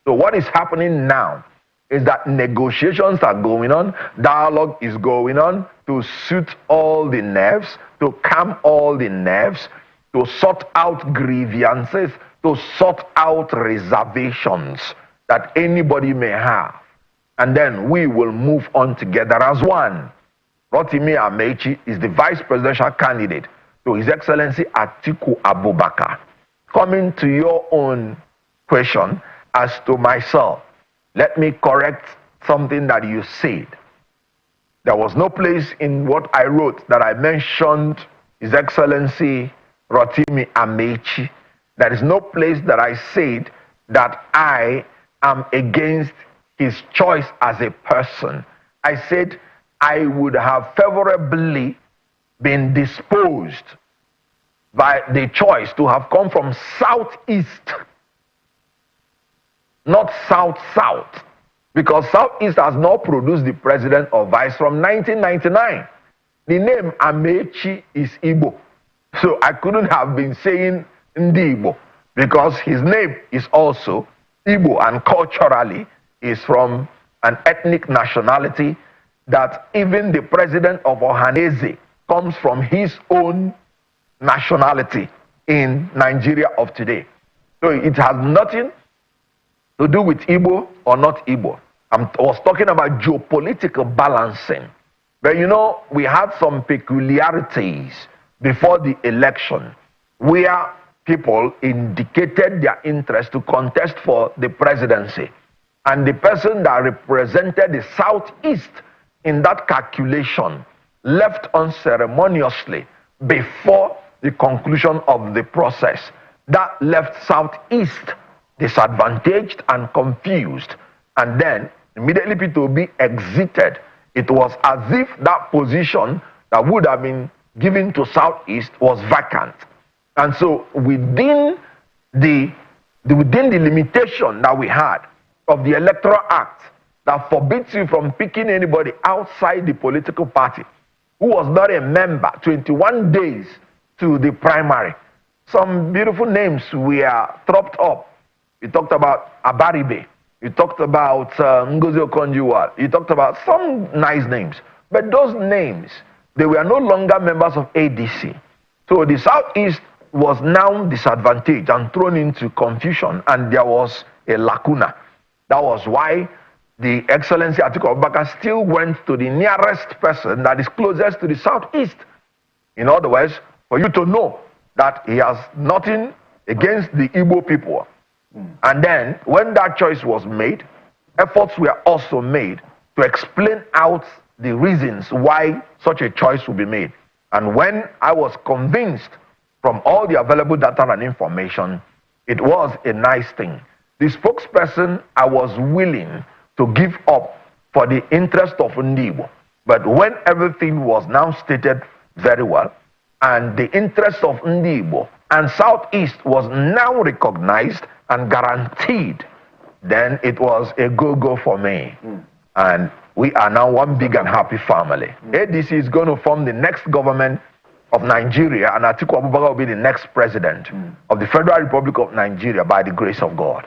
So what is happening now is that negotiations are going on, dialogue is going on to suit all the nerves, to calm all the nerves, to sort out grievances, to sort out reservations that anybody may have. And then we will move on together as one. Rotimi Amaechi is the vice presidential candidate to His Excellency Atiku Abubakar. Coming to your own question as to myself, let me correct something that you said. There was no place in what I wrote that I mentioned His Excellency Rotimi Amaechi. There is no place that I said that I am against his choice as a person. I said I would have favorably been disposed by the choice to have come from southeast, not south-south, because southeast has not produced the president or vice from 1999. The name Amaechi is Igbo, so I couldn't have been saying Ndi Igbo because his name is also Igbo, and culturally is from an ethnic nationality that even the president of Ohanese comes from his own nationality in Nigeria of today. So it has nothing to do with Igbo or not Igbo. I was talking about geopolitical balancing. But you know, we had some peculiarities before the election where people indicated their interest to contest for the presidency. And the person that represented the Southeast in that calculation left unceremoniously before the conclusion of the process. That left Southeast disadvantaged and confused. And then immediately P2B exited. It was as if that position that would have been given to Southeast was vacant. And so within the limitation that we had of the Electoral Act that forbids you from picking anybody outside the political party who was not a member 21 days to the primary, some beautiful names were tropped up. You talked about Abaribe, you talked about Ngozi Okonjo-Iweala, you talked about some nice names, but those names, they were no longer members of ADC. So the Southeast was now disadvantaged and thrown into confusion, and there was a lacuna. That was why the Excellency Atiku Abubakar still went to the nearest person that is closest to the Southeast. In other words, for you to know that he has nothing against the Igbo people. And then, when that choice was made, efforts were also made to explain out the reasons why such a choice would be made. And when I was convinced from all the available data and information, it was a nice thing. The spokesperson I was willing to give up for the interest of Ndibo. But when everything was now stated very well, and the interest of Ndibo and Southeast was now recognized and guaranteed, then it was a go-go for me. And we are now one big and happy family. ADC is going to form the next government of Nigeria, and Atiku Abubakar will be the next president of the Federal Republic of Nigeria by the grace of God.